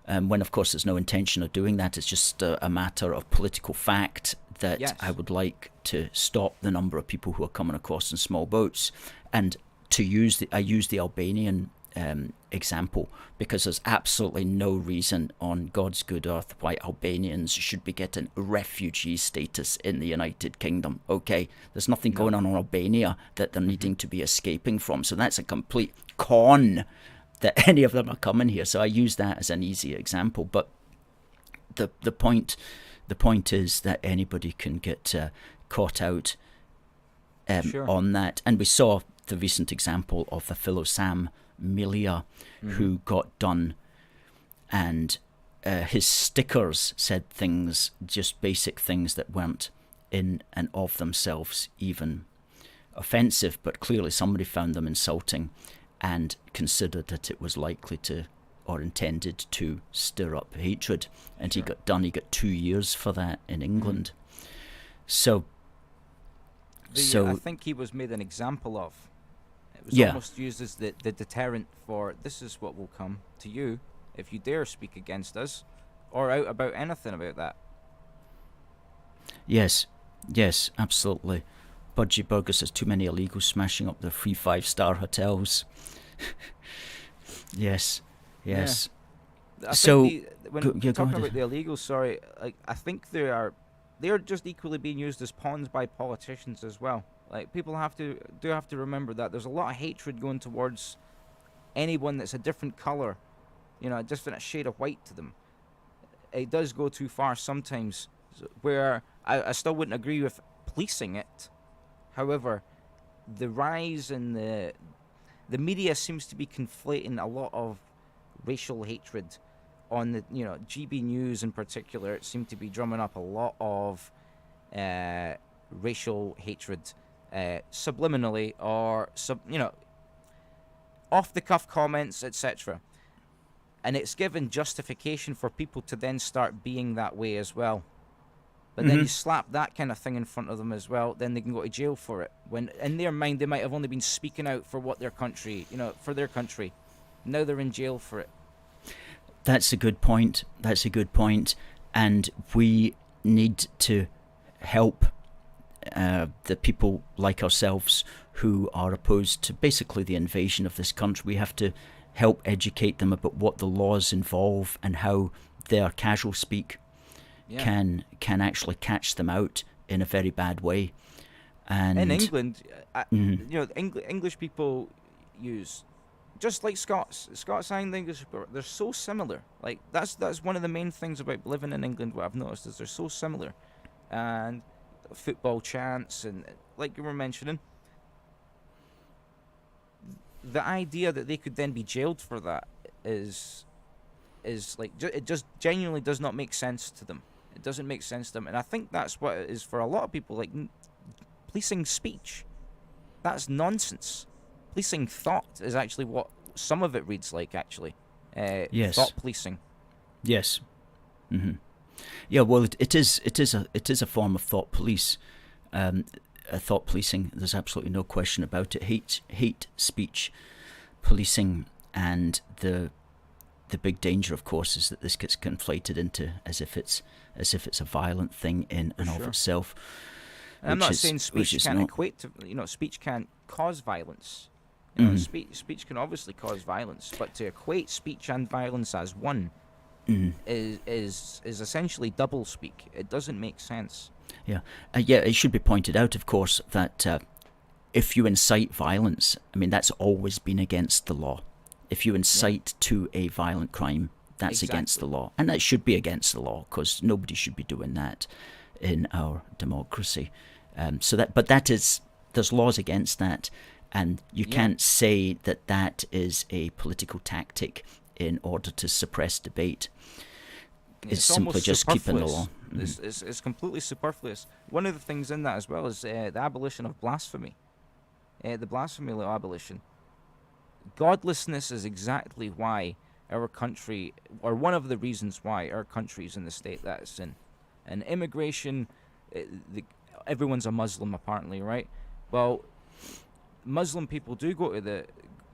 when of course there's no intention of doing that. It's just a matter of political fact that Yes. I would like to stop the number of people who are coming across in small boats. And I use the Albanian example because there's absolutely no reason on God's good earth why Albanians should be getting refugee status in the United Kingdom. Okay, there's nothing going on in Albania that they're needing to be escaping from, so that's a complete con that any of them are coming here. So I use that as an easy example, but the point is that anybody can get caught out Sure. on that. And we saw the recent example of the fellow Sam Milia who got done, and his stickers said things, just basic things that weren't in and of themselves even offensive, but clearly somebody found them insulting and considered that it was likely to or intended to stir up hatred, and Sure. he got done. He got 2 years for that in England. So I think he was made an example of. It was Yeah. almost used as the deterrent for this is what will come to you if you dare speak against us or out about anything about that. Yes, absolutely. Budgie Burger says too many illegals smashing up the free 5-star hotels. Yes. I So, think when go talking ahead. about the illegals, sorry, I think they're just equally being used as pawns by politicians as well. Like, people have to remember that there's a lot of hatred going towards anyone that's a different color, a different shade of white to them. It does go too far sometimes, where I still wouldn't agree with policing it. However, the rise in the media seems to be conflating a lot of racial hatred on the GB News in particular. It seemed to be drumming up a lot of racial hatred subliminally or off the cuff comments, etc. And it's given justification for people to then start being that way as well. But then you slap that kind of thing in front of them as well, then they can go to jail for it. When in their mind they might have only been speaking out for what their country, for their country. Now they're in jail for it. That's a good point. And we need to help the people like ourselves who are opposed to basically the invasion of this country. We have to help educate them about what the laws involve and how their casual speak can actually catch them out in a very bad way. And in England, English people use, just like Scots and English people, they're so similar. Like that's one of the main things about living in England. What I've noticed is they're so similar, and football chants and like you were mentioning, the idea that they could then be jailed for that is like it just genuinely does not make sense to them. It doesn't make sense to them, and I think that's what it is for a lot of people. Like policing speech, that's nonsense. Policing thought is actually what some of it reads like. Actually, Yes. thought policing. Yes. Yeah. Well, it is a form of thought police, thought policing. There's absolutely no question about it. Hate speech policing and the the big danger, of course, is that this gets conflated into as if it's a violent thing in and of itself. And I'm not saying speech can't equate to, speech can't cause violence. Speech can obviously cause violence, but to equate speech and violence as one is essentially double speak. It doesn't make sense. Yeah, it should be pointed out, of course, that if you incite violence, I mean, that's always been against the law. If you incite to a violent crime, that's against the law. And that should be against the law, because nobody should be doing that in our democracy. There's laws against that, and you can't say that that is a political tactic in order to suppress debate. It's simply just keeping the law. It's completely superfluous. One of the things in that as well is the abolition of blasphemy. The blasphemy law abolition. Godlessness is exactly why our country, or one of the reasons why our country is in the state that it's in. And immigration, everyone's a Muslim apparently, right? Well, Muslim people do go to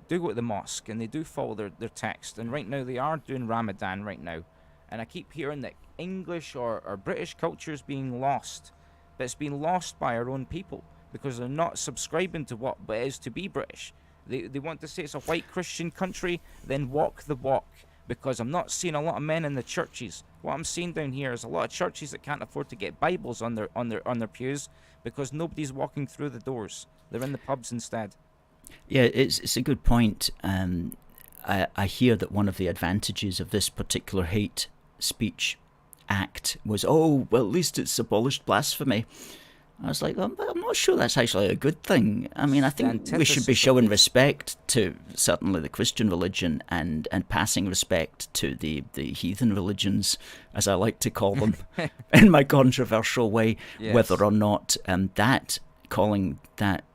the mosque and they do follow their text. And right now they are doing Ramadan right now. And I keep hearing that English or British culture is being lost. But it's being lost by our own people because they're not subscribing to what it is to be British. They want to say it's a white Christian country, then walk the walk. Because I'm not seeing a lot of men in the churches. What I'm seeing down here is a lot of churches that can't afford to get Bibles on their pews because nobody's walking through the doors. They're in the pubs instead. Yeah, it's a good point. I hear that one of the advantages of this particular hate speech act was, at least it's abolished blasphemy. I was like, I'm not sure that's actually a good thing. I mean, I think we should be showing respect to certainly the Christian religion and passing respect to the heathen religions, as I like to call them, in my controversial way, whether or not calling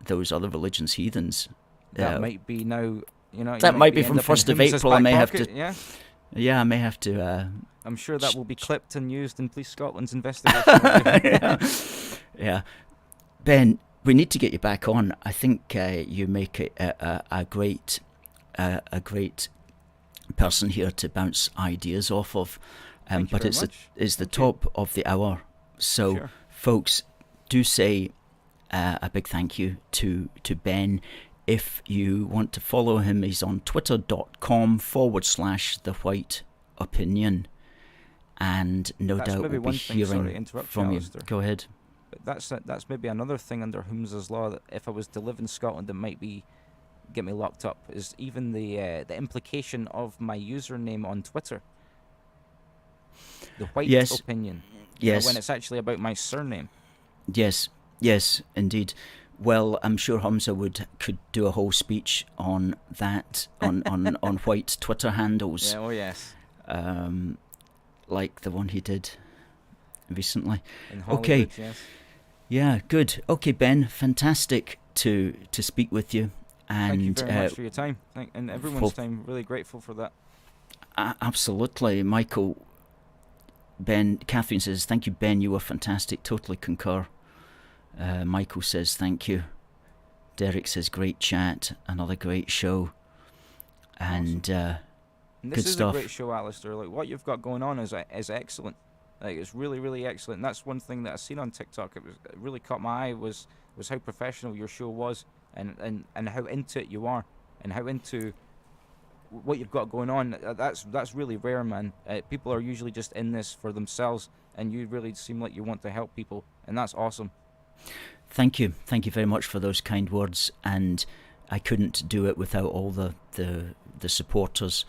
those other religions heathens. That might be now, that might be from 1st of April. I may have to. Yeah, I may have to. I'm sure that will be clipped and used in Police Scotland's investigation. Yeah, Ben, we need to get you back on. I think you make a great person here to bounce ideas off of. But it's the top of the hour, so folks, do say a big thank you to Ben. If you want to follow him, he's on twitter.com/TheWhiteOpinion, and no doubt we'll be hearing from you. Alistair. Go ahead. But that's maybe another thing under Humza's law that if I was to live in Scotland, that might get me locked up. Is even the implication of my username on Twitter, the White Opinion. Yes. When it's actually about my surname. Yes, indeed. Well, I'm sure Humza could do a whole speech on that, on white Twitter handles. Yeah, oh yes. Like the one he did recently. In Holyrood, okay. Yes. Yeah, good. Okay, Ben, fantastic to speak with you. And thank you very much for your time. And everyone's time. Really grateful for that. Absolutely. Michael, Ben, Catherine says, thank you, Ben, you were fantastic. Totally concur. Michael says, thank you. Derek says, great chat. Another great show. And, awesome. And this good is stuff. A great show, Alistair. Like, what you've got going on is excellent. Like, it's really, really excellent. And that's one thing that I've seen on TikTok. It really caught my eye was how professional your show was, and how into it you are, and how into what you've got going on. That's really rare, man. People are usually just in this for themselves, and you really seem like you want to help people, and that's awesome. Thank you very much for those kind words. And I couldn't do it without all the supporters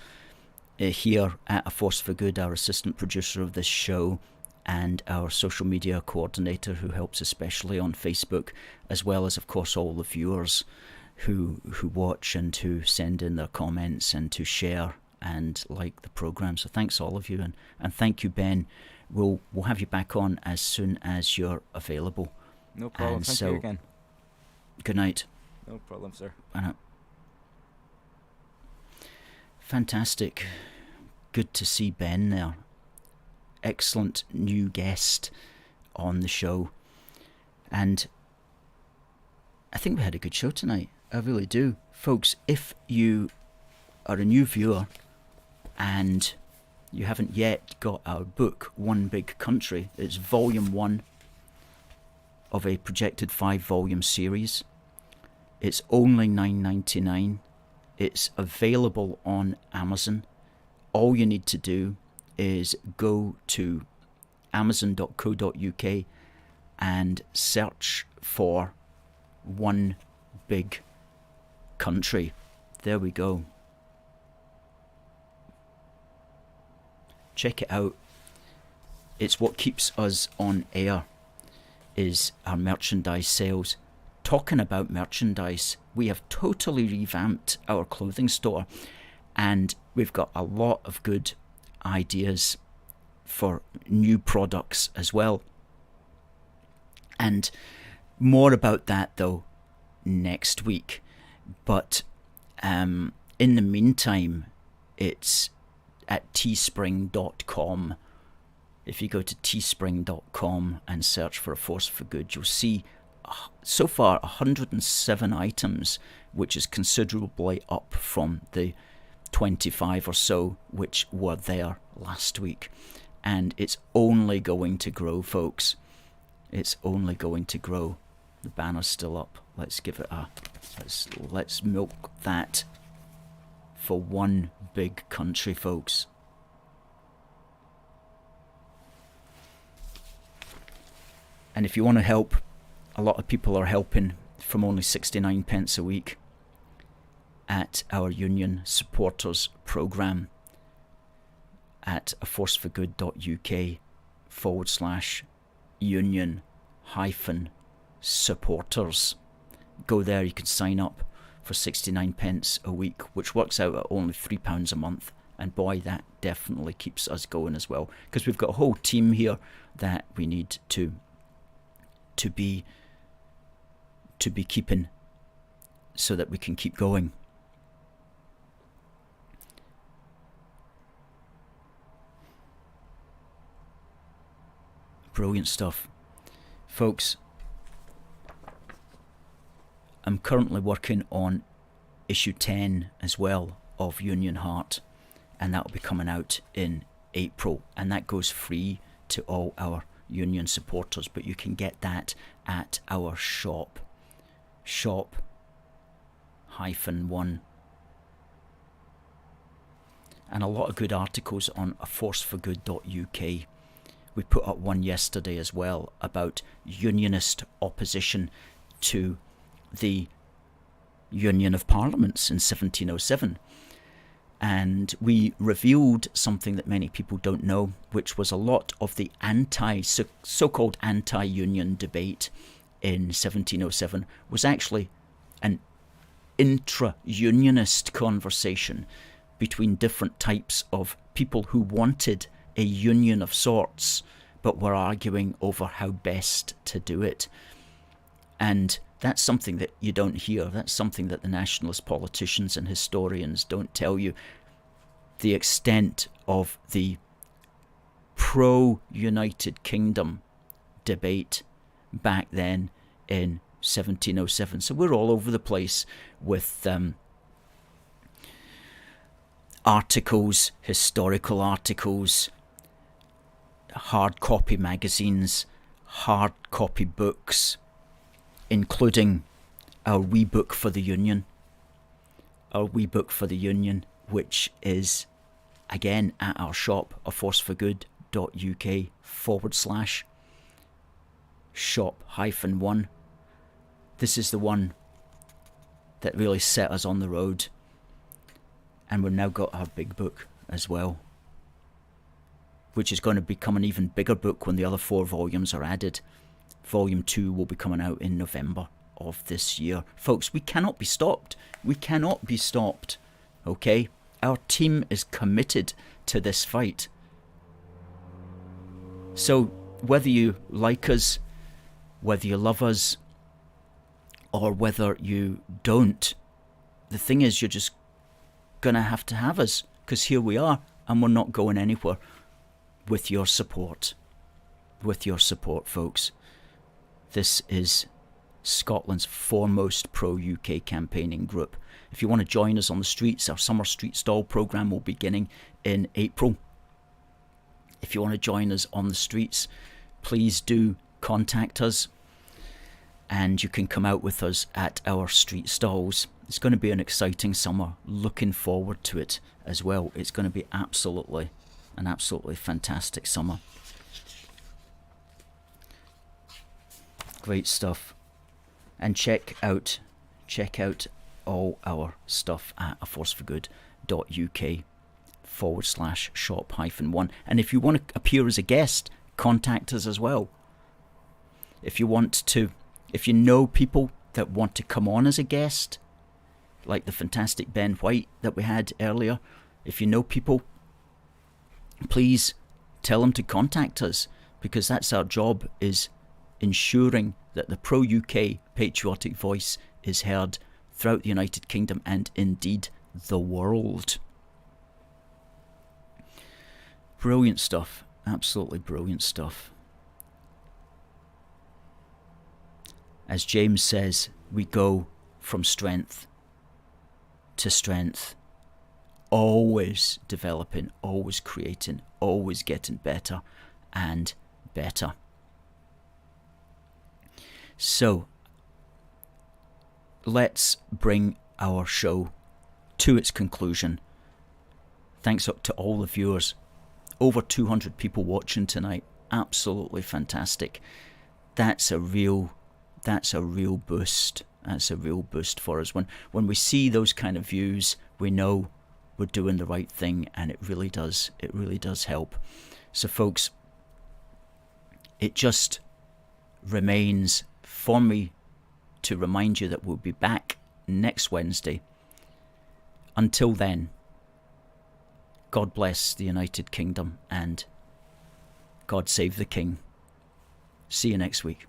here at A Force for Good, our assistant producer of this show, and our social media coordinator who helps especially on Facebook, as well as, of course, all the viewers who watch and who send in their comments and to share and like the program. So thanks all of you, and thank you, Ben. We'll have you back on as soon as you're available. No problem. And thank so, you again. Good night. No problem, sir. Fantastic. Good to see Ben there. Excellent new guest on the show. And I think we had a good show tonight. I really do. Folks, if you are a new viewer and you haven't yet got our book, One Big Country, it's volume 1 of a projected 5-volume series. It's only $9.99. It's available on Amazon. All you need to do is go to amazon.co.uk and search for One Big Country. There we go. Check it out. It's what keeps us on air, is our merchandise sales. Talking about merchandise, we have totally revamped our clothing store, and we've got a lot of good ideas for new products as well. And more about that though next week. But in the meantime, it's at teespring.com. If you go to teespring.com and search for A Force for Good, you'll see so far 107 items, which is considerably up from the 25 or so which were there last week. And it's only going to grow, folks. It's only going to grow. The banner's still up. Let's give it a... Let's milk that for One Big Country, folks. And if you want to help, a lot of people are helping from only 69 pence a week at our union supporters programme at aforceforgood.uk/union-supporters. Go there, you can sign up for 69 pence a week, which works out at only £3 a month. And boy, that definitely keeps us going as well, because we've got a whole team here that we need to be keeping so that we can keep going. Brilliant stuff. Folks, I'm currently working on issue 10 as well of Union Heart, and that will be coming out in April, and that goes free to all our union supporters, but you can get that at our shop -1, and a lot of good articles on aforceforgood.uk. We put up one yesterday as well about unionist opposition to the Union of Parliaments in 1707. And we revealed something that many people don't know, which was a lot of the so-called anti-union debate in 1707 was actually an intra-unionist conversation between different types of people who wanted a union of sorts, but were arguing over how best to do it. And that's something that you don't hear. That's something that the nationalist politicians and historians don't tell you. The extent of the pro-United Kingdom debate back then in 1707. So we're all over the place with articles, historical articles, hard copy magazines, hard copy books, including our wee book for the Union. Our wee book for the Union, which is again at our shop, aforceforgood.uk/shop-1. This is the one that really set us on the road. And we've now got our big book as well, which is going to become an even bigger book when the other 4 volumes are added. Volume 2 will be coming out in November of this year. Folks, we cannot be stopped. We cannot be stopped. Okay? Our team is committed to this fight. So, whether you like us, whether you love us, or whether you don't, the thing is, you're just going to have us, because here we are, and we're not going anywhere with your support. With your support, folks. This is Scotland's foremost pro-UK campaigning group. If you want to join us on the streets, our summer street stall programme will be beginning in April. If you want to join us on the streets, please do contact us, and you can come out with us at our street stalls. It's going to be an exciting summer. Looking forward to it as well. It's going to be an absolutely fantastic summer. Great stuff. And check out all our stuff at aforceforgood.uk/shop-1. And if you want to appear as a guest, contact us as well. If you know people that want to come on as a guest, like the fantastic Ben White that we had earlier, if you know people, please tell them to contact us, because that's our job, is ensuring that the pro-UK patriotic voice is heard throughout the United Kingdom and indeed the world. Brilliant stuff. Absolutely brilliant stuff. As James says, we go from strength to strength, always developing, always creating, always getting better and better. So, let's bring our show to its conclusion. Thanks to all the viewers. Over 200 people watching tonight. Absolutely fantastic. That's a real boost. That's a real boost for us. When we see those kind of views, we know we're doing the right thing, and it really does help. So folks, it just remains for me to remind you that we'll be back next Wednesday. Until then, God bless the United Kingdom and God save the King. See you next week.